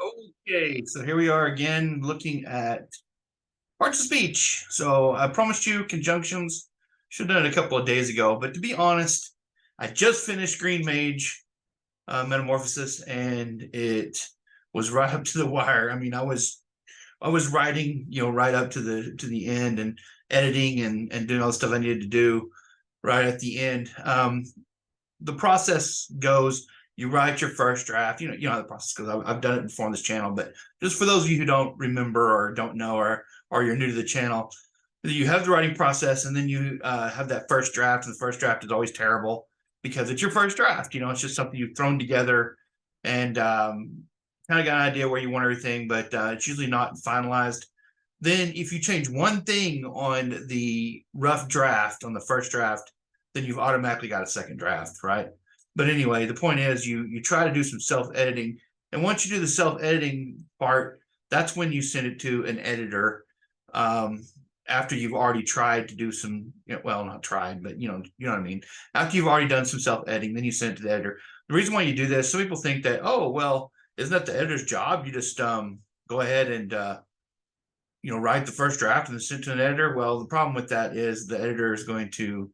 Okay, so here we are again looking at parts of speech. So I promised you conjunctions. Should have done it a couple of days ago, but to be honest, I just finished Green Mage Metamorphosis, and it was right up to the wire. I mean, I was writing, right up to the end and editing and doing all the stuff I needed to do right at the end. The process goes, you write your first draft. You know how the process goes. I've done it before on this channel, but just for those of you who don't remember or don't know, or you're new to the channel, you have the writing process, and then you have that first draft. And the first draft is always terrible because it's your first draft. It's just something you've thrown together and kind of got an idea where you want everything, but it's usually not finalized. Then if you change one thing on the rough draft, on the first draft, then you've automatically got a second draft, right? But anyway, the point is you try to do some self-editing. And once you do the self-editing part, that's when you send it to an editor. After you've already tried to do some, well, not tried, but you know what I mean. After you've already done some self-editing, then you send it to the editor. The reason why you do this, some people think that, oh, well, isn't that the editor's job? You just go ahead and write the first draft and then send it to an editor. Well, the problem with that is the editor is going to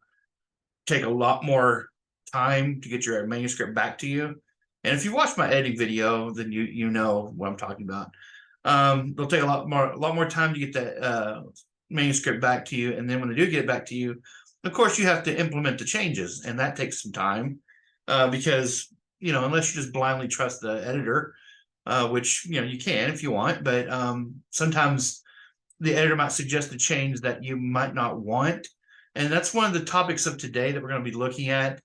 take a lot more time to get your manuscript back to you. And if you watch my editing video, then you know what I'm talking about. They'll take a lot more time to get that manuscript back to you. And then when they do get it back to you, of course, you have to implement the changes, and that takes some time because, unless you just blindly trust the editor, which, you can if you want, but sometimes the editor might suggest a change that you might not want. And that's one of the topics of today that we're going to be looking at,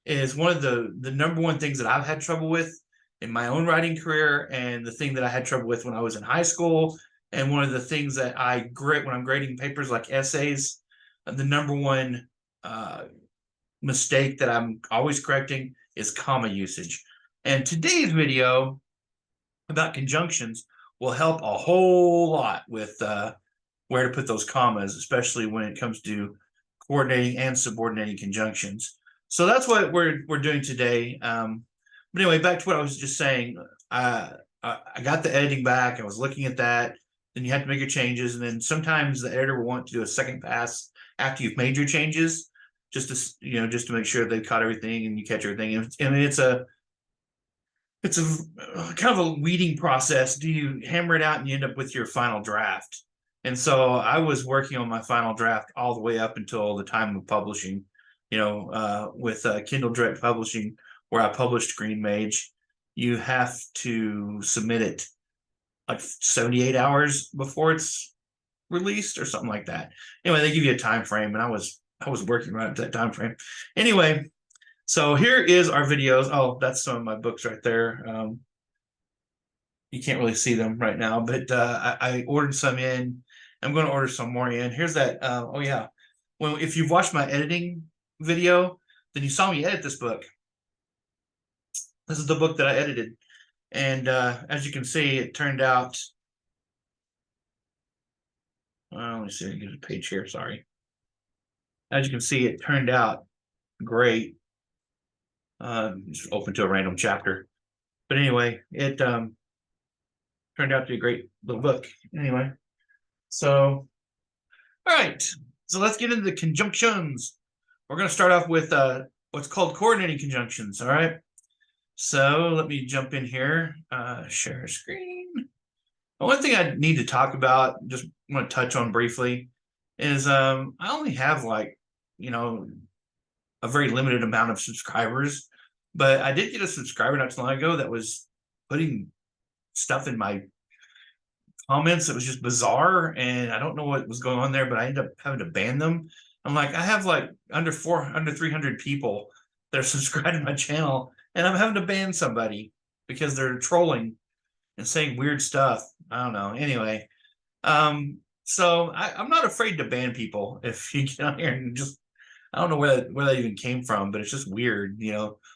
is one of the number one things that I've had trouble with in my own writing career, and the thing that I had trouble with when I was in high school, and one of the things that I grit when I'm grading papers like essays. The number one mistake that I'm always correcting is comma usage. And today's video about conjunctions will help a whole lot with where to put those commas, especially when it comes to coordinating and subordinating conjunctions. So that's what we're doing today. But anyway, back to what I was just saying. I got the editing back. I was looking at that. Then you have to make your changes, and then sometimes the editor will want to do a second pass after you've made your changes, just to make sure they caught everything and you catch everything. And it's a kind of a weeding process. Do you hammer it out and you end up with your final draft? And so I was working on my final draft all the way up until the time of publishing, with Kindle Direct Publishing, where I published Green Mage. You have to submit it like 78 hours before it's released or something like that. Anyway, they give you a time frame, and I was working right at that time frame. Anyway, so here is our videos. Oh, that's some of my books right there. You can't really see them right now, but I ordered some in. I'm going to order some more in. Here's that. Oh, yeah. Well, if you've watched my editing video, then you saw me edit this book. This is the book that I edited. And as you can see, it turned out. Let me see. Get a page here. Sorry. As you can see, it turned out great. Just open to a random chapter. But anyway, it turned out to be a great little book. Anyway. So, all right. So let's get into the conjunctions. We're going to start off with what's called coordinating conjunctions. All right. So let me jump in here. Share screen. The one thing I need to talk about, just want to touch on briefly, is I only have a very limited amount of subscribers, but I did get a subscriber not too long ago that was putting stuff in my comments that was just bizarre, and I don't know what was going on there, but I ended up having to ban them. I'm like, I have like under 300 people that are subscribed to my channel, and I'm having to ban somebody because they're trolling and saying weird stuff. I don't know. Anyway, so I'm not afraid to ban people if you get on here and just, I don't know where that even came from, but it's just weird,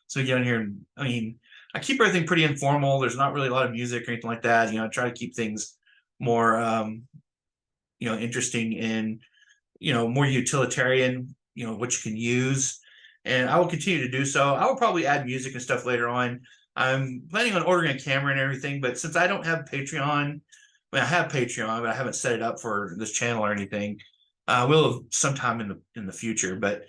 So you get on here, and I mean, I keep everything pretty informal. There's not really a lot of music or anything like that. I try to keep things more interesting and more utilitarian, what you can use. And I will continue to do so. I will probably add music and stuff later on. I'm planning on ordering a camera and everything, but since I don't have Patreon, I have Patreon, but I haven't set it up for this channel or anything. Will sometime in the future, but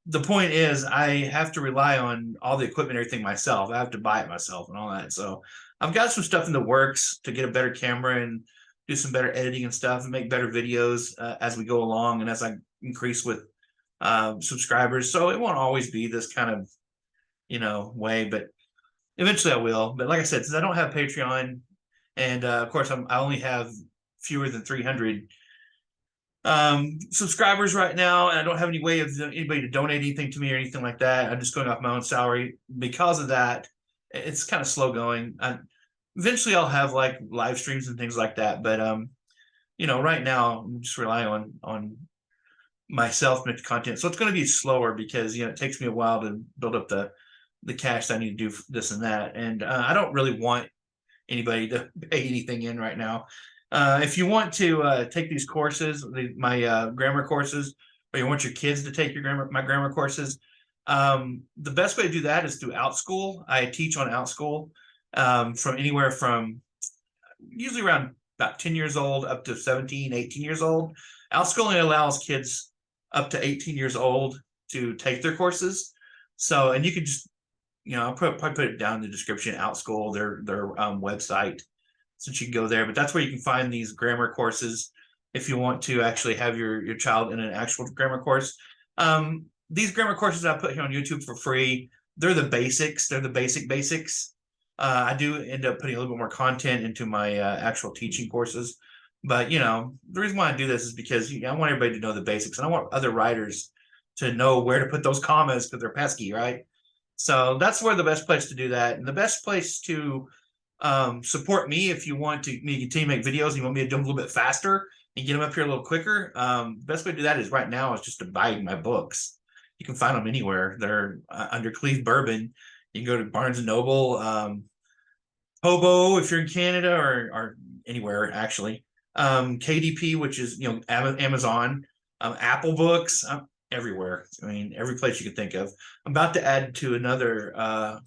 the point is I have to rely on all the equipment and everything myself. I have to buy it myself and all that. So I've got some stuff in the works to get a better camera and do some better editing and stuff and make better videos as we go along and as I increase with subscribers. So it won't always be this kind of, way, but eventually I will. But like I said, since I don't have Patreon and of course I only have fewer than 300 subscribers right now, and I don't have any way of anybody to donate anything to me or anything like that. I'm just going off my own salary. Because of that, it's kind of slow going. Eventually I'll have like live streams and things like that, but right now I'm just relying on myself to make the content. So it's going to be slower because it takes me a while to build up the cash that I need to do this and that, and I don't really want anybody to pay anything in right now. If you want to take these courses, my grammar courses, or you want your kids to take my grammar courses, the best way to do that is through OutSchool. I teach on OutSchool from anywhere from usually around about 10 years old up to 17, 18 years old. OutSchool only allows kids up to 18 years old to take their courses. So, and you can just, I'll probably put it down in the description, OutSchool, their website, since you can go there. But that's where you can find these grammar courses if you want to actually have your child in an actual grammar course. These grammar courses I put here on YouTube for free, they're the basics. They're the basics. I do end up putting a little bit more content into my actual teaching courses. But, the reason why I do this is because I want everybody to know the basics. And I want other writers to know where to put those commas because they're pesky, right? So that's where the best place to do that. And the best place to support me if you want to continue to make videos and you want me to do them a little bit faster and get them up here a little quicker. The best way to do that is right now is just to buy my books. You can find them anywhere. They're under Cleave Bourbon. You can go to Barnes & Noble, Hobo if you're in Canada or anywhere actually. KDP, which is Amazon, Apple Books, everywhere. I mean, every place you can think of. I'm about to add to another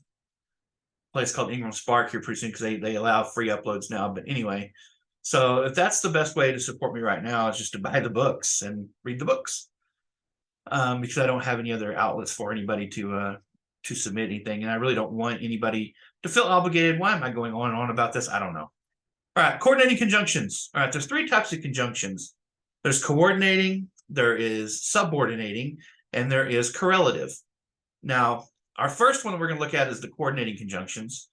place called Ingram Spark here pretty soon because they allow free uploads now. But anyway, so if that's the best way to support me right now is just to buy the books and read the books, because I don't have any other outlets for anybody to submit anything, and I really don't want anybody to feel obligated. Why am I going on and on about this? I don't know. All right, coordinating conjunctions. All right, there's three types of conjunctions. There's coordinating, there is subordinating, and there is correlative. Now, our first one we're going to look at is the coordinating conjunctions.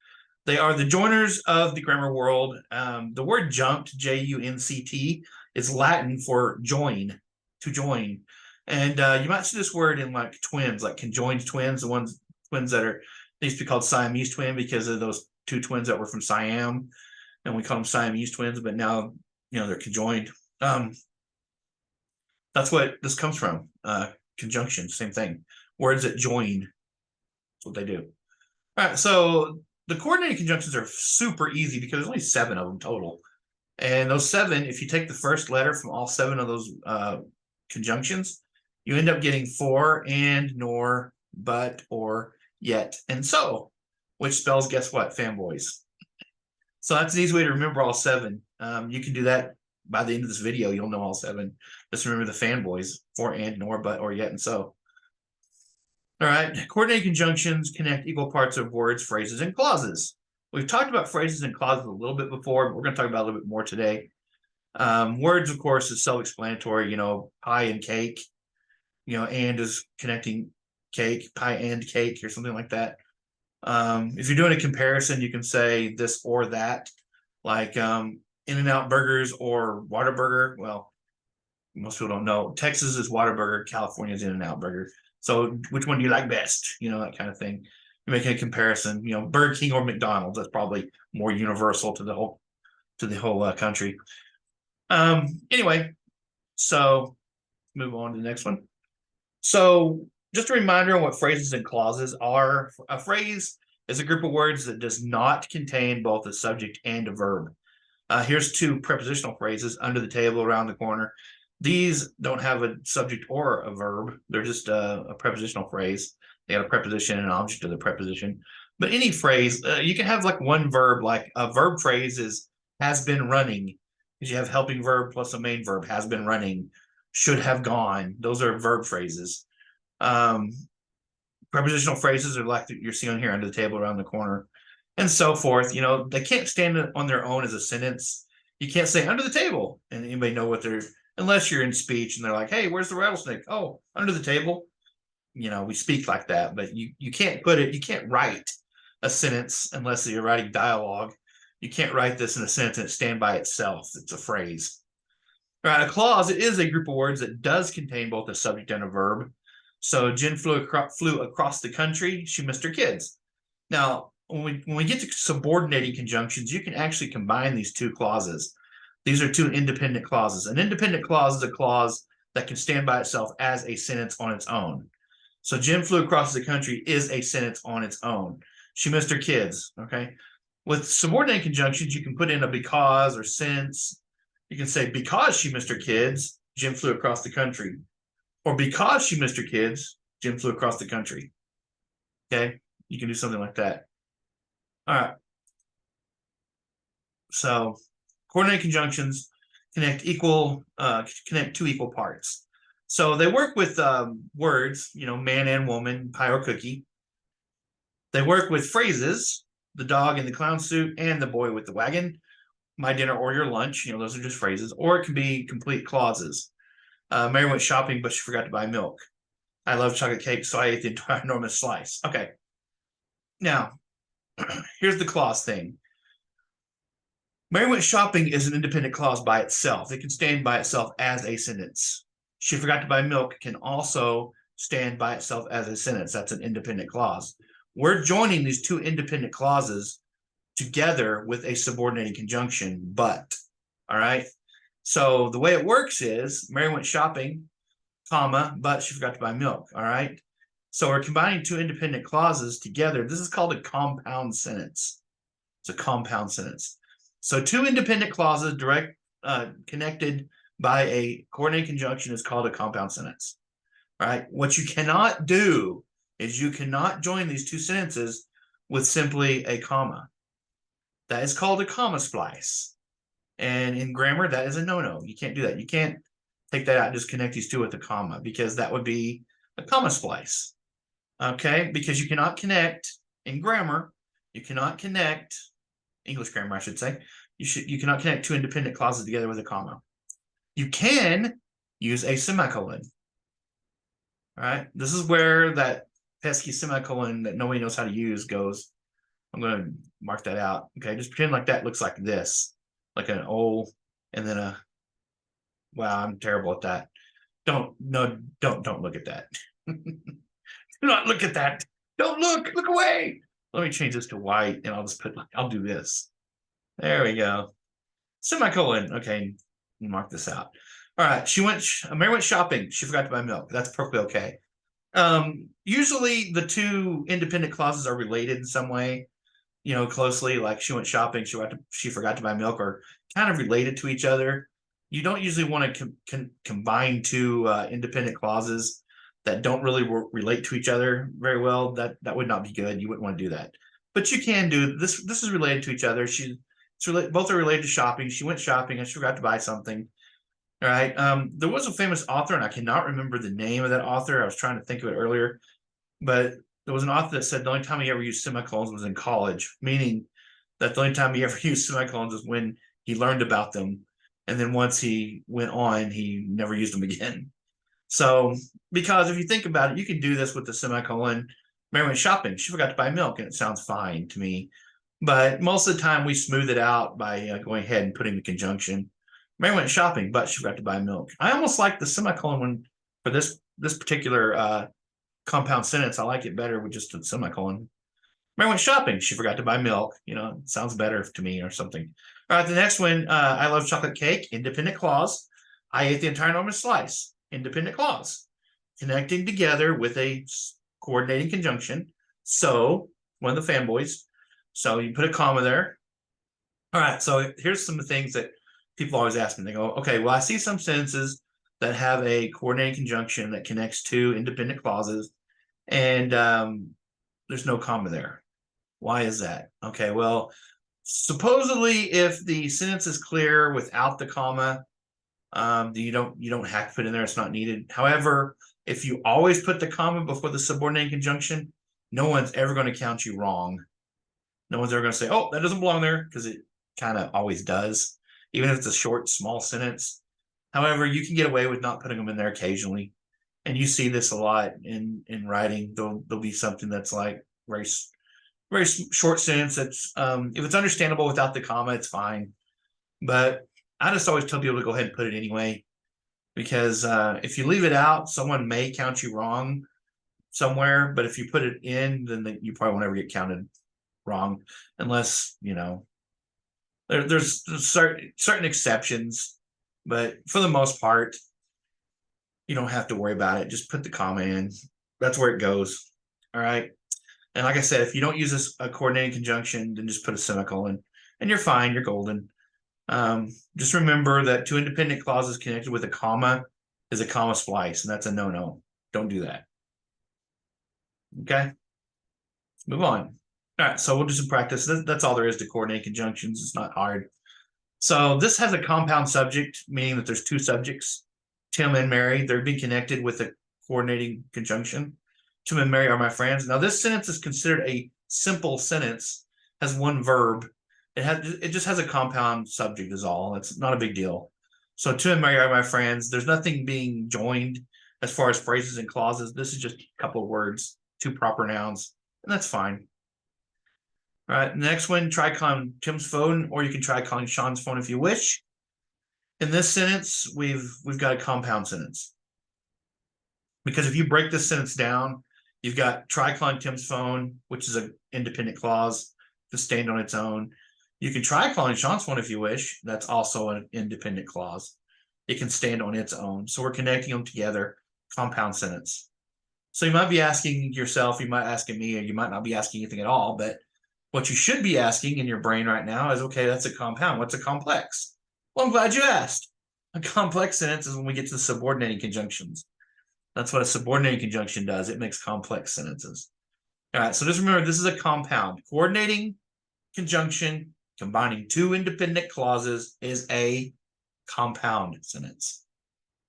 They are the joiners of the grammar world. The word junct, J-U-N-C-T, is Latin for join, to join. And you might see this word in like twins, like conjoined twins, the twins that they used to be called Siamese twin because of those two twins that were from Siam. And we call them Siamese twins, but now, they're conjoined. That's what this comes from. Conjunction, same thing. Words that join. That's what they do. All right, so the coordinating conjunctions are super easy because there's only 7 of them total. And those 7, if you take the first letter from all 7 of those conjunctions, you end up getting for, and, nor, but, or, yet, and so, which spells, guess what, fanboys. So that's an easy way to remember all 7. You can do that by the end of this video. You'll know all 7. Just remember the fanboys, for, and, nor, but, or, yet, and so. All right, coordinating conjunctions connect equal parts of words, phrases, and clauses. We've talked about phrases and clauses a little bit before, but we're going to talk about a little bit more today. Words, of course, is self-explanatory, pie and cake, and is connecting cake, pie and cake, or something like that. If you're doing a comparison, you can say this or that, like In-N-Out Burgers or Whataburger. Well, most people don't know. Texas is Whataburger, California is In-N-Out Burger. So which one do you like best? That kind of thing. You're making a comparison. Burger King or McDonald's. That's probably more universal to the whole country. Anyway, so move on to the next one. So just a reminder on what phrases and clauses are. A phrase is a group of words that does not contain both a subject and a verb. Here's 2 prepositional phrases: under the table, around the corner. These don't have a subject or a verb. They're just a prepositional phrase. They have a preposition and an object of the preposition. But any phrase, you can have like one verb, like a verb phrase is has been running, because you have helping verb plus a main verb, has been running, should have gone. Those are verb phrases. Um, Prepositional phrases are like you're seeing here under the table around the corner, and so forth. They can't stand on their own as a sentence. You can't say under the table and anybody know what they're, unless you're in speech and they're like, hey, where's the rattlesnake? Oh, under the table. We speak like that, but you can't you can't write a sentence unless you're writing dialogue. You can't write this in a sentence and stand by itself. It's a phrase. All right, a clause is a group of words that does contain both a subject and a verb. So Jen flew across the country. She missed her kids. Now, when we get to subordinating conjunctions, you can actually combine these two clauses. These are two independent clauses. An independent clause is a clause that can stand by itself as a sentence on its own. So Jen flew across the country is a sentence on its own. She missed her kids. Okay. With subordinate conjunctions, you can put in a because or since. You can say, because she missed her kids, Jen flew across the country. Or because she missed her kids, Jen flew across the country. Okay. You can do something like that. All right. So coordinate conjunctions connect two equal parts. So they work with words, man and woman, pie or cookie. They work with phrases, the dog in the clown suit and the boy with the wagon, my dinner or your lunch. Those are just phrases. Or it can be complete clauses. Mary went shopping, but she forgot to buy milk. I love chocolate cake, so I ate the entire enormous slice. Okay. Now, here's the clause thing. Mary went shopping is an independent clause by itself. It can stand by itself as a sentence. She forgot to buy milk can also stand by itself as a sentence. That's an independent clause. We're joining these two independent clauses together with a subordinating conjunction, but. All right. So the way it works is Mary went shopping, comma, but she forgot to buy milk. All right. So we're combining two independent clauses together. This is called a compound sentence. It's a compound sentence. So two independent clauses connected by a coordinating conjunction is called a compound sentence. All right. What you cannot do is you cannot join these two sentences with simply a comma. That is called a comma splice. And in grammar, that is a no-no. You can't do that. You can't take that out and just connect these two with a comma, because that would be a comma splice. Okay? Because you cannot connect in grammar, you cannot connect, English grammar, I should say, you cannot connect two independent clauses together with a comma. You can use a semicolon. All right? This is where that pesky semicolon that nobody knows how to use goes. I'm going to mark that out. Okay, just pretend like that looks like this, like an O, and then a. Wow, I'm terrible at that. Don't look at that. Do not look at that. Don't look. Look away. Let me change this to white, and I'll just I'll do this. There we go. Semicolon. Okay, mark this out. All right. Mary went shopping. She forgot to buy milk. That's perfectly okay. Usually the two independent clauses are related in some way, closely, like she went shopping, she forgot to buy milk, or kind of related to each other. You don't usually want to combine two independent clauses that don't really relate to each other very well. That would not be good. You wouldn't want to do that. But you can do this. This is related to each other. Both are related to shopping. She went shopping and she forgot to buy something. All right. There was a famous author, and I cannot remember the name of that author. I was trying to think of it earlier, but there was an author that said the only time he ever used semicolons was in college, meaning that the only time he ever used semicolons is when he learned about them. And then once he went on, he never used them again. So, because if you think about it, you can do this with the semicolon. Mary went shopping. She forgot to buy milk, and it sounds fine to me. But most of the time, we smooth it out by going ahead and putting the conjunction. Mary went shopping, but she forgot to buy milk. I almost like the semicolon one for this particular compound sentence. I like it better with just a semicolon. Mary went shopping. She forgot to buy milk. It sounds better to me or something. All right, the next one, I love chocolate cake, independent clause. I ate the entire enormous slice, independent clause. Connecting together with a coordinating conjunction. So, one of the fanboys. So you put a comma there. All right, so here's some of the things that people always ask me. They go, okay, well, I see some sentences that have a coordinating conjunction that connects two independent clauses, and there's no comma there. Why is that? Okay, well, supposedly if the sentence is clear without the comma, you don't have to put in there, it's not needed. However, if you always put the comma before the subordinating conjunction, no one's ever going to count you wrong. No one's ever going to say, oh, that doesn't belong there, because it kind of always does, even if it's a short, small sentence. However, you can get away with not putting them in there occasionally. And you see this a lot in writing. There'll be something that's like very short sentence. That's if it's understandable without the comma, it's fine. But I just always tell people to go ahead and put it anyway, because if you leave it out, someone may count you wrong somewhere. But if you put it in, then you probably won't ever get counted wrong, unless there's certain exceptions. But for the most part, you don't have to worry about it. Just put the comma in. That's where it goes. All right. And like I said, if you don't use a coordinating conjunction, then just put a semicolon and you're fine. You're golden. Just remember that two independent clauses connected with a comma is a comma splice, and that's a no-no. Don't do that. Okay. Let's move on. All right. So we'll do some practice. That's all there is to coordinating conjunctions. It's not hard. So this has a compound subject, meaning that there's two subjects. Tim and Mary, they're being connected with a coordinating conjunction. Tim and Mary are my friends. Now, this sentence is considered a simple sentence, has one verb. It just has a compound subject is all. It's not a big deal. So Tim and Mary are my friends. There's nothing being joined as far as phrases and clauses. This is just a couple of words, two proper nouns, and that's fine. All right, next one, try calling Tim's phone, or you can try calling Sean's phone if you wish. In this sentence, we've got a compound sentence. Because if you break this sentence down, you've got try calling Tim's phone, which is an independent clause to stand on its own. You can try calling Sean's phone if you wish. That's also an independent clause. It can stand on its own. So we're connecting them together, compound sentence. So you might be asking yourself, you might be asking me, or you might not be asking anything at all, but what you should be asking in your brain right now is, okay, that's a compound. What's a complex? Well, I'm glad you asked. A complex sentence is when we get to the subordinating conjunctions. That's what a subordinating conjunction does. It makes complex sentences. All right, so just remember, this is a compound. Coordinating conjunction combining two independent clauses is a compound sentence.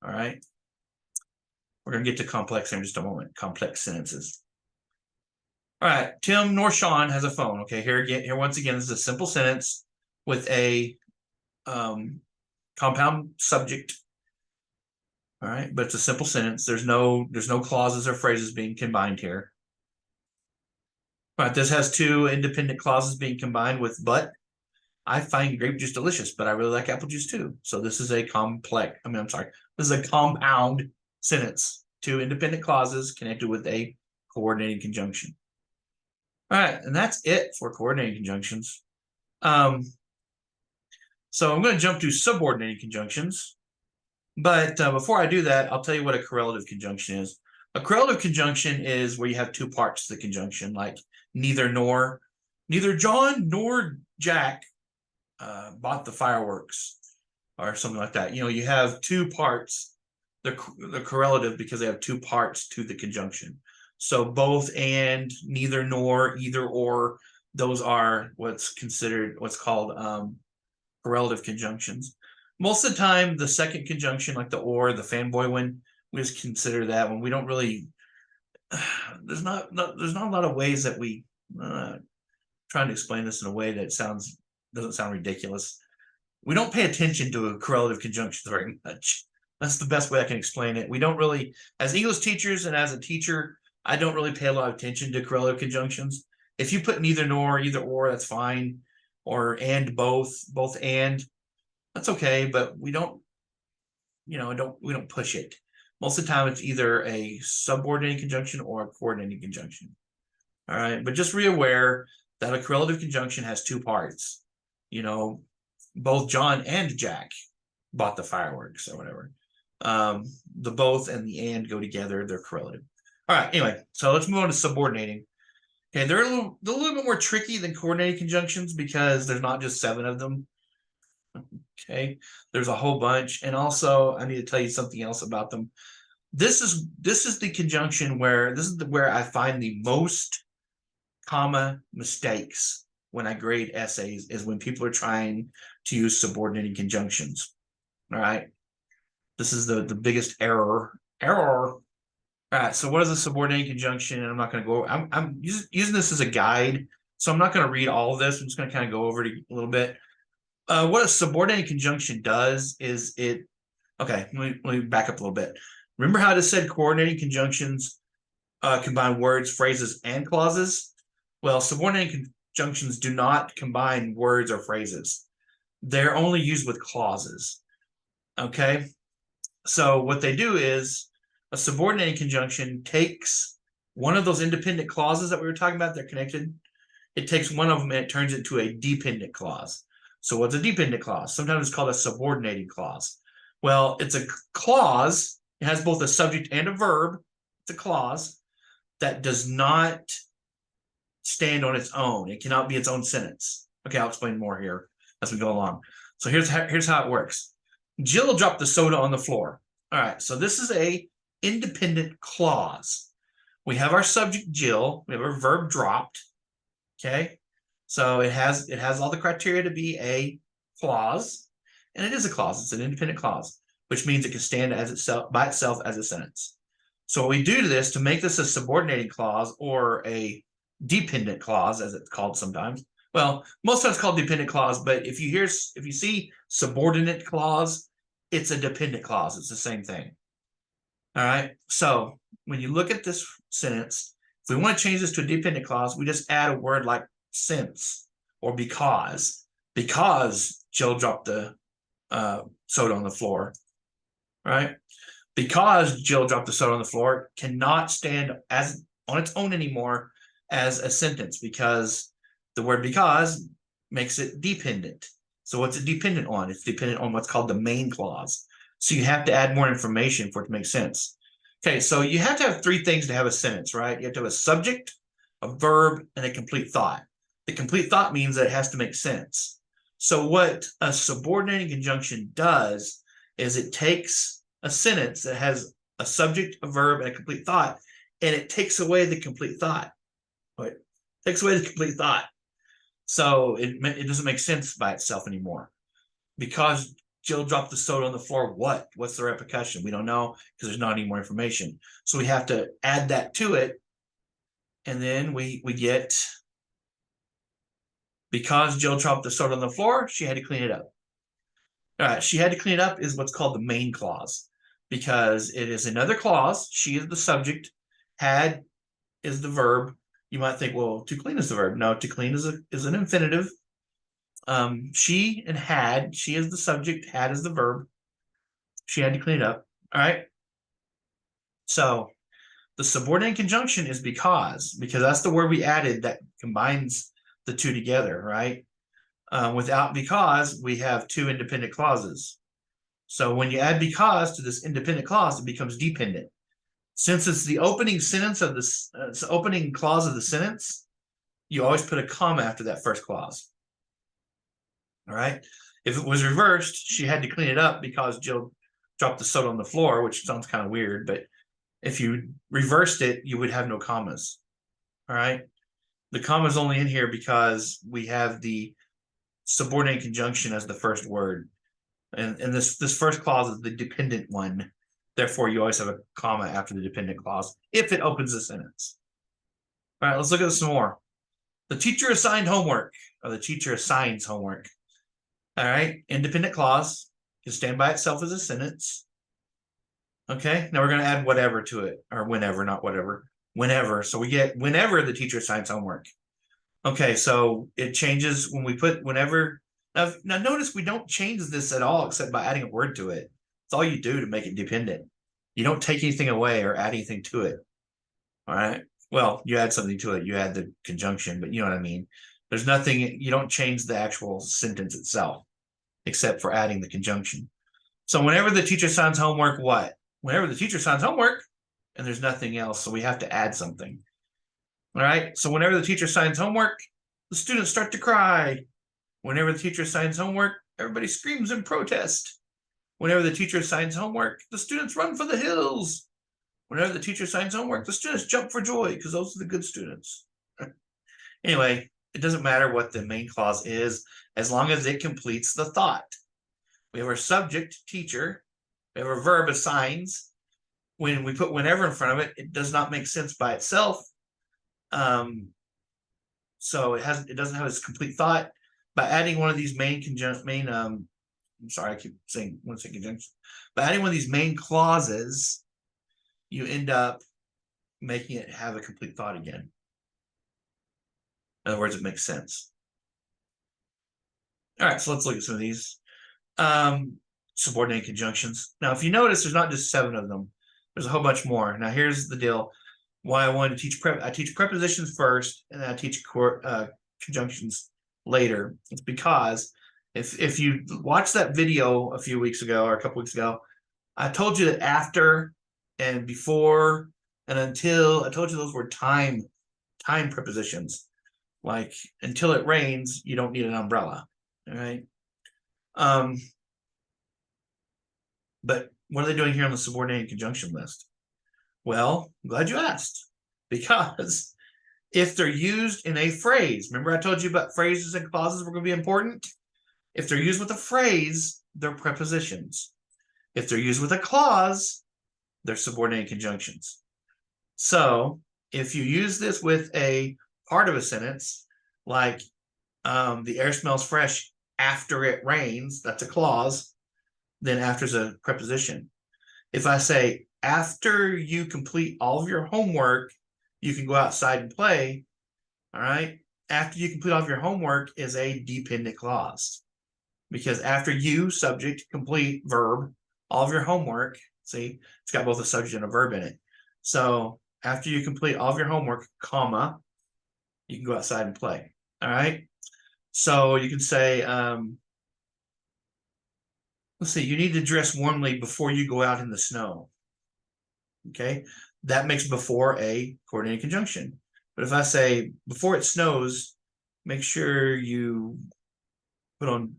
All right. We're going to get to complex in just a moment. Complex sentences. All right, Tim nor Sean has a phone. Okay, here once again, this is a simple sentence with a compound subject. All right, but it's a simple sentence. There's no clauses or phrases being combined here. All right, this has two independent clauses being combined with but. I find grape juice delicious, but I really like apple juice too. So this is a this is a compound sentence. Two independent clauses connected with a coordinating conjunction. All right, and that's it for coordinating conjunctions. So I'm going to jump to subordinating conjunctions. But before I do that, I'll tell you what a correlative conjunction is. A correlative conjunction is where you have two parts to the conjunction, like neither nor. Neither John nor Jack bought the fireworks, or something like that. You have two parts. They're correlative because they have two parts to the conjunction. So both and, neither nor, either or, those are what's called correlative conjunctions. Most of the time, the second conjunction, like the or, the fanboy one, we just consider that one. We don't really. There's not a lot of ways that we trying to explain this in a way that doesn't sound ridiculous. We don't pay attention to correlative conjunctions very much. That's the best way I can explain it. We don't really, as English teachers and as a teacher, I don't really pay a lot of attention to correlative conjunctions. If you put neither nor, either or, that's fine. Or and both and, that's okay. But we don't push it. Most of the time, it's either a subordinating conjunction or a coordinating conjunction. All right, but just be aware that a correlative conjunction has two parts. Both John and Jack bought the fireworks or whatever. The both and the and go together. They're correlative. All right, anyway, so let's move on to subordinating. Okay, they're a little bit more tricky than coordinating conjunctions because there's not just 7 of them. Okay, there's a whole bunch. And also, I need to tell you something else about them. This is the conjunction where I find the most comma mistakes when I grade essays is when people are trying to use subordinating conjunctions. All right. This is the biggest error. All right. So what is a subordinating conjunction? I'm not going to go. I'm using this as a guide, so I'm not going to read all of this. I'm just going to kind of go over it a little bit. What a subordinating conjunction does is it. Okay, let me back up a little bit. Remember how it said coordinating conjunctions combine words, phrases, and clauses? Well, subordinating conjunctions do not combine words or phrases. They're only used with clauses. Okay, so what they do is a subordinating conjunction takes one of those independent clauses that we were talking about, they're connected. It takes one of them and it turns it into a dependent clause. So what's a dependent clause? Sometimes it's called a subordinating clause. Well, it's a clause. It has both a subject and a verb. It's a clause that does not stand on its own. It cannot be its own sentence. Okay, I'll explain more here as we go along. So here's how it works. Jill dropped the soda on the floor. All right, so this is a independent clause. We have our subject Jill. We have our verb dropped. Okay, so it has all the criteria to be a clause, and it is a clause. It's an independent clause, which means it can stand as itself by itself as a sentence. So what we do to this to make this a subordinating clause or a dependent clause, as it's called sometimes. Well, most times it's called dependent clause, but if you see subordinate clause, it's a dependent clause. It's the same thing. All right. So when you look at this sentence, if we want to change this to a dependent clause, we just add a word like since or because Jill dropped the soda on the floor, right? Because Jill dropped the soda on the floor cannot stand as on its own anymore as a sentence because the word because makes it dependent. So what's it dependent on? It's dependent on what's called the main clause. So you have to add more information for it to make sense. Okay, so you have to have three things to have a sentence, right? You have to have a subject, a verb, and a complete thought. The complete thought means that it has to make sense. So what a subordinating conjunction does is it takes a sentence that has a subject, a verb, and a complete thought, and it takes away the complete thought. It takes away the complete thought. So it doesn't make sense by itself anymore. Because Jill dropped the soda on the floor, what's the repercussion? We don't know because there's not any more information. So we have to add that to it. And then we get, because Jill dropped the soda on the floor, she had to clean it up. All right, she had to clean it up is what's called the main clause because it is another clause. She is the subject, had is the verb. You might think, well, to clean is the verb. No, to clean is an infinitive. She and had, she is the subject, had is the verb. She had to clean it up. All right. So the subordinate conjunction is because that's the word we added that combines the two together, right? Without because, we have two independent clauses. So when you add because to this independent clause, it becomes dependent. Since it's the opening sentence of this, it's the opening clause of the sentence, you always put a comma after that first clause. All right. If it was reversed, she had to clean it up because Jill dropped the soda on the floor, which sounds kind of weird. But if you reversed it, you would have no commas. All right. The comma is only in here because we have the subordinate conjunction as the first word. And this first clause is the dependent one. Therefore, you always have a comma after the dependent clause if it opens the sentence. All right, let's look at this some more. The teacher assigned homework, or the teacher assigns homework. All right, independent clause can stand by itself as a sentence. Okay, now we're going to add whatever to it, or whenever, not whatever, whenever. So we get whenever the teacher assigns homework. Okay, so it changes when we put whenever. Now notice we don't change this at all except by adding a word to it. It's all you do to make it dependent. You don't take anything away or add anything to it. All right. Well, you add something to it. You add the conjunction, but you know what I mean. There's nothing. You don't change the actual sentence itself, except for adding the conjunction. So whenever the teacher assigns homework, what? Whenever the teacher assigns homework, and there's nothing else, so we have to add something. All right. So whenever the teacher assigns homework, the students start to cry. Whenever the teacher assigns homework, everybody screams in protest. Whenever the teacher assigns homework, the students run for the hills. Whenever the teacher assigns homework, the students jump for joy because those are the good students. Anyway, it doesn't matter what the main clause is as long as it completes the thought. We have our subject, teacher. We have our verb, assigns. When we put whenever in front of it, it does not make sense by itself. So it doesn't have its complete thought. By adding one of these I'm sorry, I keep saying one second conjunction. By adding one of these main clauses, you end up making it have a complete thought again. In other words, it makes sense. All right, so let's look at some of these. Subordinate conjunctions. Now, if you notice, there's not just 7 of them. There's a whole bunch more. Now, here's the deal. Why I wanted to teach I teach prepositions first, and then I teach conjunctions later. It's because if you watch that video a few weeks ago or a couple weeks ago, I told you that after and before and until, I told you those were time prepositions. Like until it rains, you don't need an umbrella. All right. But what are they doing here on the subordinate conjunction list? Well, I'm glad you asked, because if they're used in a phrase, remember I told you about phrases and clauses were going to be important? If they're used with a phrase, they're prepositions. If they're used with a clause, they're subordinate conjunctions. So if you use this with a part of a sentence, like the air smells fresh after it rains, that's a clause. Then after is a preposition. If I say, after you complete all of your homework, you can go outside and play, all right? After you complete all of your homework is a dependent clause. Because after you, subject, complete, verb, all of your homework, see, it's got both a subject and a verb in it. So after you complete all of your homework, comma, you can go outside and play, all right? So you can say, let's see, you need to dress warmly before you go out in the snow. Okay, that makes before a coordinated conjunction. But if I say before it snows, make sure you put on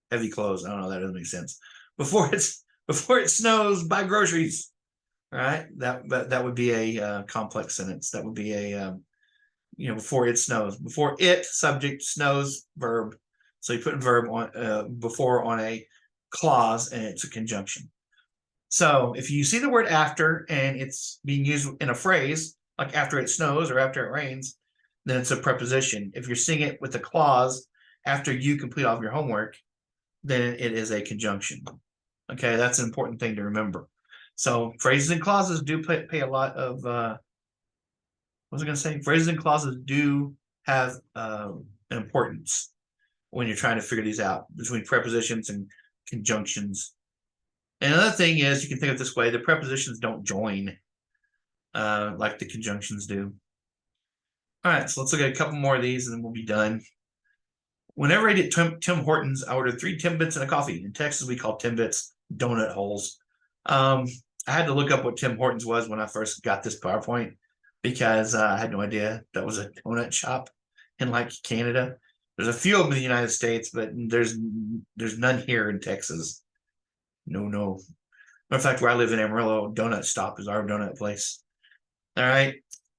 heavy clothes. I don't know, that doesn't make sense. Before it snows, buy groceries. All right, that would be a complex sentence. That would be a before it snows. Before it, subject, snows, verb. So you put verb on before on a clause, and it's a conjunction. So if you see the word after and it's being used in a phrase, like after it snows or after it rains, then it's a preposition. If you're seeing it with a clause, after you complete all of your homework, then it is a conjunction. Okay, that's an important thing to remember. So phrases and clauses do pay a lot of, what was I going to say? Phrases and clauses do have an importance when you're trying to figure these out between prepositions and conjunctions. And another thing is, you can think of it this way, the prepositions don't join like the conjunctions do. All right, so let's look at a couple more of these and then we'll be done. Whenever I get Tim Hortons, I order 3 Timbits and a coffee. In Texas, we call Timbits donut holes. I had to look up what Tim Hortons was when I first got this PowerPoint, because I had no idea that was a donut shop in like Canada. There's a few of them in the United States, but there's none here in Texas. No. Matter of fact, where I live in Amarillo, Donut Stop is our donut place. All right.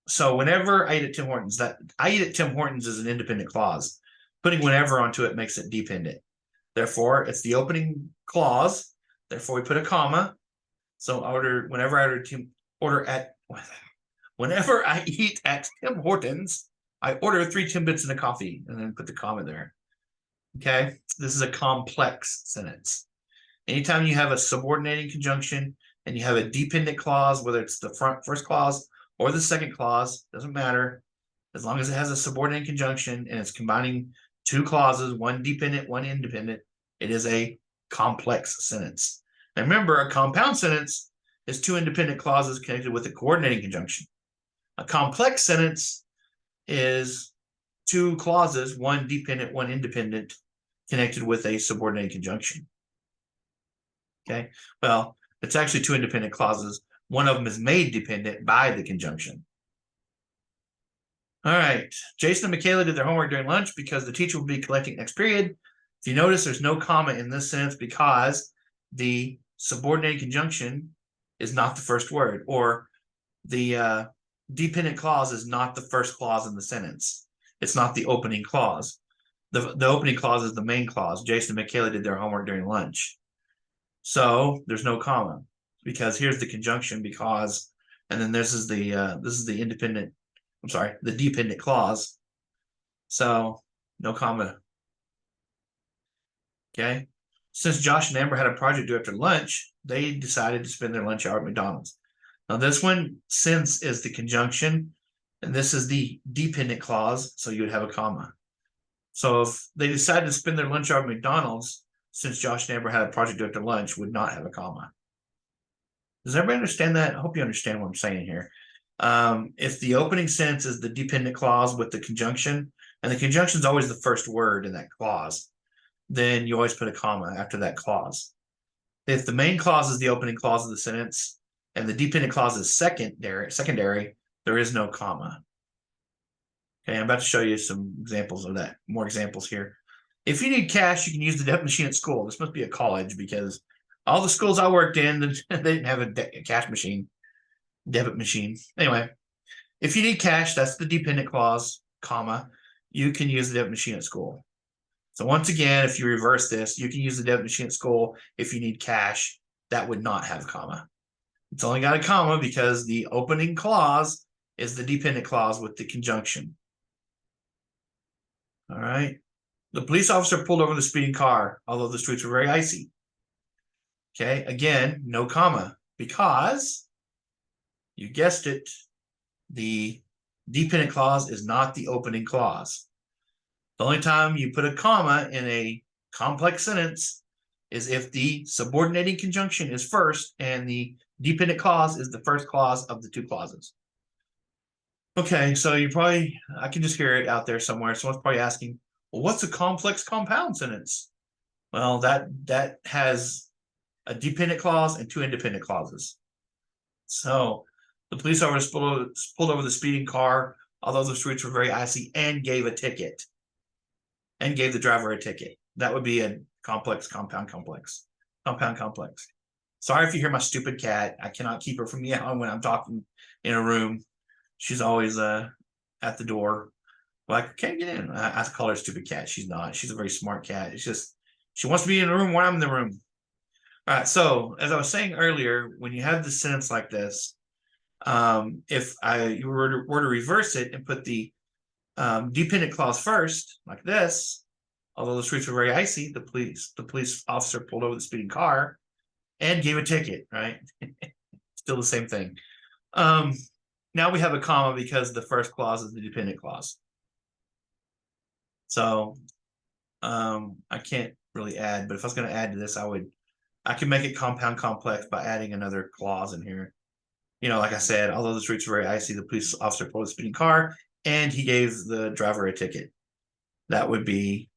So whenever I eat at Tim Hortons, that I eat at Tim Hortons is an independent clause. Putting whenever onto it makes it dependent. Therefore, it's the opening clause. Therefore, we put a comma. So whenever I eat at Tim Hortons, I order 3 Timbits and a coffee, and then put the comma there. Okay. This is a complex sentence. Anytime you have a subordinating conjunction and you have a dependent clause, whether it's the first clause or the second clause, doesn't matter. As long as it has a subordinating conjunction and it's combining 2 clauses, one dependent, one independent, it is a complex sentence. Now remember, a compound sentence is 2 independent clauses connected with a coordinating conjunction. A complex sentence is 2 clauses, one dependent, one independent, connected with a subordinating conjunction. Okay, well, it's actually 2 independent clauses. One of them is made dependent by the conjunction. All right, Jason and Michaela did their homework during lunch because the teacher will be collecting next period. If you notice, there's no comma in this sentence because the subordinated conjunction is not the first word, or the dependent clause is not the first clause in the sentence. It's not the opening clause. The opening clause is the main clause. Jason and Michaela did their homework during lunch. So there's no comma because here's the conjunction because, and then this is the independent, I'm sorry, the dependent clause. So no comma. Okay. Since Josh and Amber had a project due after lunch, they decided to spend their lunch hour at McDonald's. Now this one, since is the conjunction, and this is the dependent clause, so you would have a comma. So if they decided to spend their lunch hour at McDonald's, since Josh and Amber had a project due after lunch, would not have a comma. Does everybody understand that? I hope you understand what I'm saying here. If the opening sentence is the dependent clause with the conjunction, and the conjunction is always the first word in that clause, then you always put a comma after that clause. If the main clause is the opening clause of the sentence and the dependent clause is secondary, there is no comma. Okay, I'm about to show you some examples of that, more examples here. If you need cash, you can use the debit machine at school. This must be a college because all the schools I worked in, they didn't have a cash machine, debit machine. Anyway, if you need cash, that's the dependent clause, comma, you can use the debit machine at school. So once again, if you reverse this, you can use the debit machine at school if you need cash. That would not have a comma. It's only got a comma because the opening clause is the dependent clause with the conjunction. All right. The police officer pulled over the speeding car, although the streets were very icy. Okay, again, no comma, because you guessed it, the dependent clause is not the opening clause. The only time you put a comma in a complex sentence is if the subordinating conjunction is first and the dependent clause is the first clause of the two clauses. Okay, so I can just hear it out there somewhere. Someone's probably asking, well, what's a complex compound sentence? Well, that has a dependent clause and two independent clauses. So the police officer pulled over the speeding car, although the streets were very icy, and gave a ticket. And gave the driver a ticket. That would be a complex, compound, complex. Compound, complex. Sorry if you hear my stupid cat. I cannot keep her from meowing when I'm talking in a room. She's always at the door. Like, can't get in. I call her stupid cat. She's not. She's a very smart cat. It's just, she wants to be in the room when I'm in the room. All right, so as I was saying earlier, when you have this sentence like this, if you were to reverse it and put the dependent clause first, like this, although the streets were very icy, the police officer pulled over the speeding car and gave a ticket, right? Still the same thing. Now we have a comma because the first clause is the dependent clause. So I can't really add, but if I was going to add to this, I could make it compound complex by adding another clause in here. You know, like I said, although the streets were very icy, the police officer pulled the speeding car and he gave the driver a ticket. That would be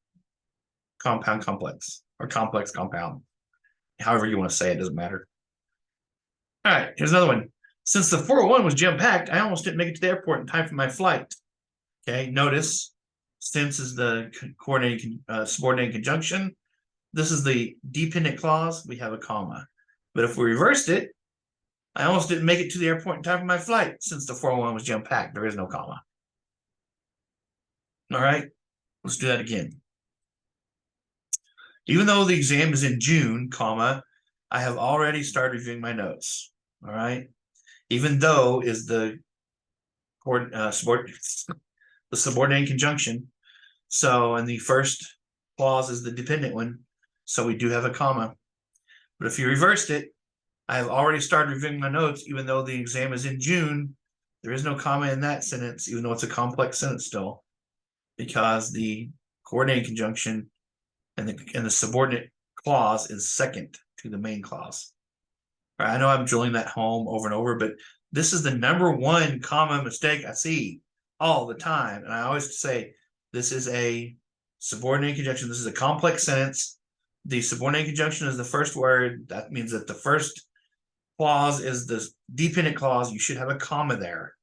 compound complex or complex compound. However you want to say it, doesn't matter. All right, here's another one. Since the 401 was jam-packed, I almost didn't make it to the airport in time for my flight. Okay, notice since is the subordinating conjunction. This is the dependent clause. We have a comma. But if we reversed it, I almost didn't make it to the airport in time for my flight. Since the 401 was jam-packed, there is no comma. All right, let's do that again. Even though the exam is in June, comma, I have already started reviewing my notes. All right. Even though is the subordinating conjunction. So, and the first clause is the dependent one. So we do have a comma. But if you reversed it, I have already started reviewing my notes, even though the exam is in June. There is no comma in that sentence, even though it's a complex sentence still, because the coordinating conjunction and the subordinate clause is second to the main clause. All right, I know I'm drilling that home over and over, but this is the #1 common mistake I see all the time. And I always say, this is a subordinate conjunction. This is a complex sentence. The subordinate conjunction is the first word. That means that the first clause is the dependent clause. You should have a comma there.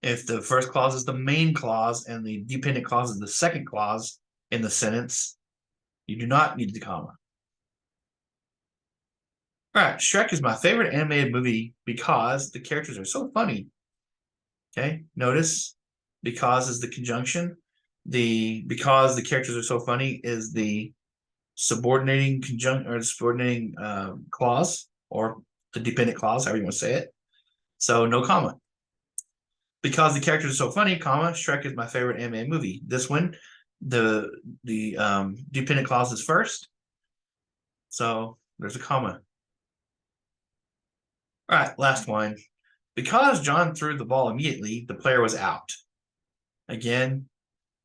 If the first clause is the main clause and the dependent clause is the second clause in the sentence, you do not need the comma. All right, Shrek is my favorite animated movie because the characters are so funny. Okay, notice because is the conjunction. Because the characters are so funny is the subordinating conjunct or subordinating clause or the dependent clause, however you want to say it. So no comma. Because the characters are so funny, comma, Shrek is my favorite animated movie. This one, the dependent clause is first. So there's a comma. All right, last one. Because John threw the ball immediately, the player was out. Again,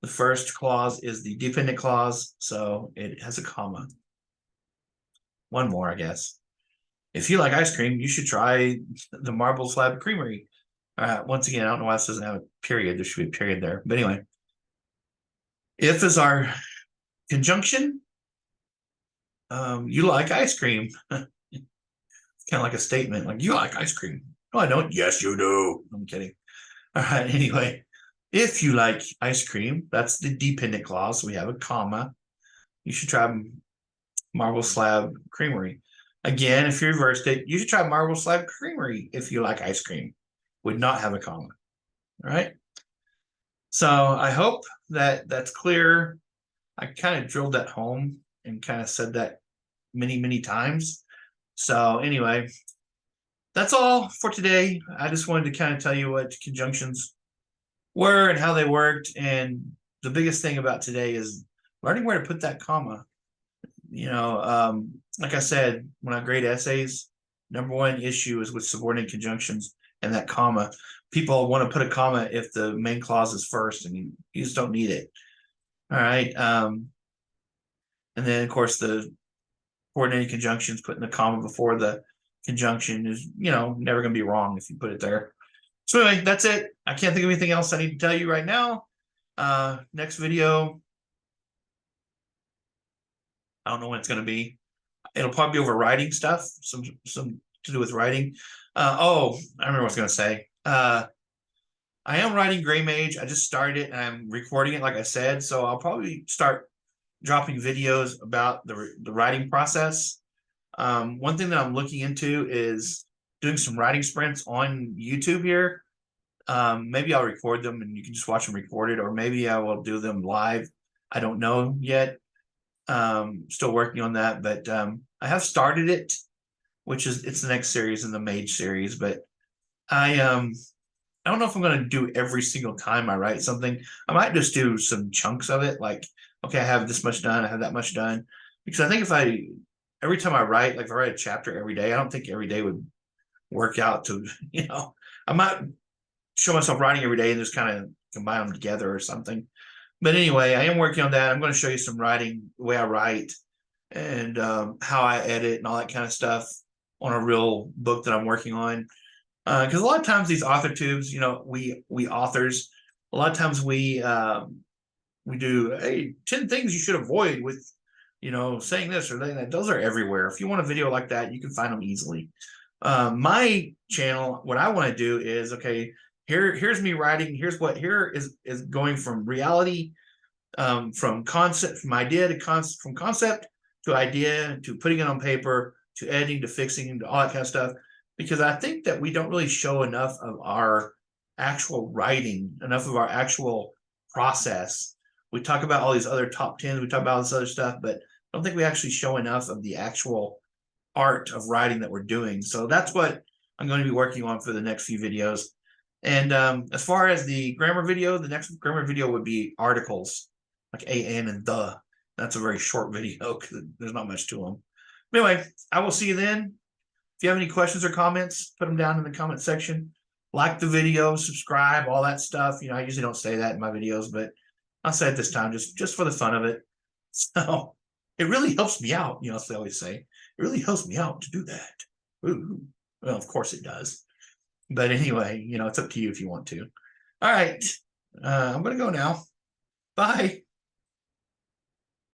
the first clause is the dependent clause, so it has a comma. One more, I guess. If you like ice cream, you should try the Marble Slab Creamery. Once again, I don't know why this doesn't have a period. There should be a period there. But anyway, if is our conjunction, you like ice cream. It's kind of like a statement, like, you like ice cream. No, I don't. Yes, you do. I'm kidding. All right, anyway. If you like ice cream, that's the dependent clause. So we have a comma. You should try Marble Slab Creamery. Again, if you reversed it, you should try Marble Slab Creamery if you like ice cream. Would not have a comma. All right. So I hope that that's clear. I kind of drilled that home and kind of said that many, many times. So anyway, that's all for today. I just wanted to kind of tell you what conjunctions were and how they worked. And the biggest thing about today is learning where to put that comma. Like I said, when I grade essays, number one issue is with subordinate conjunctions and that comma. People want to put a comma if the main clause is first, and you just don't need it. All right. And then, of course, the coordinating conjunctions, putting the comma before the conjunction is, never going to be wrong if you put it there. So anyway, that's it. I can't think of anything else I need to tell you right now. Next video, I don't know when it's going to be. It'll probably be over writing stuff, some to do with writing. I remember what I was going to say. I am writing Gray Mage. I just started it and I'm recording it, like I said. So I'll probably start dropping videos about the writing process. One thing that I'm looking into is doing some writing sprints on YouTube here. Maybe I'll record them and you can just watch them recorded, or maybe I will do them live. I don't know yet. Still working on that, but I have started it, which is it's the next series in the Mage series. But I don't know if I'm going to do every single time I write something. I might just do some chunks of it, like, okay, I have this much done, I have that much done, because I think every time I write, like if I write a chapter every day, I don't think every day would work out to, I might show myself writing every day and just kind of combine them together or something. But anyway, I am working on that. I'm going to show you some writing, the way I write, and how I edit and all that kind of stuff on a real book that I'm working on. Because a lot of times these author tubes, we authors, a lot of times we do 10 things you should avoid with, saying this or that. Those are everywhere. If you want a video like that, you can find them easily. My channel, what I want to do is, okay, here's me writing. Here is going from reality, from concept, from idea to from concept to idea to putting it on paper to editing to fixing to all that kind of stuff. Because I think that we don't really show enough of our actual writing, enough of our actual process. We talk about all these other top 10s, we talk about all this other stuff, but I don't think we actually show enough of the actual art of writing that we're doing. So that's what I'm going to be working on for the next few videos. And as far as the grammar video, the next grammar video would be articles, like a, and the. That's a very short video because there's not much to them. But anyway, I will see you then. If you have any questions or comments, put them down in the comment section. Like the video, subscribe, all that stuff. I usually don't say that in my videos, but I'll say it this time just for the fun of it. So it really helps me out, as they always say. It really helps me out to do that. Ooh. Well, of course it does. But anyway, it's up to you if you want to. All right. I'm going to go now. Bye.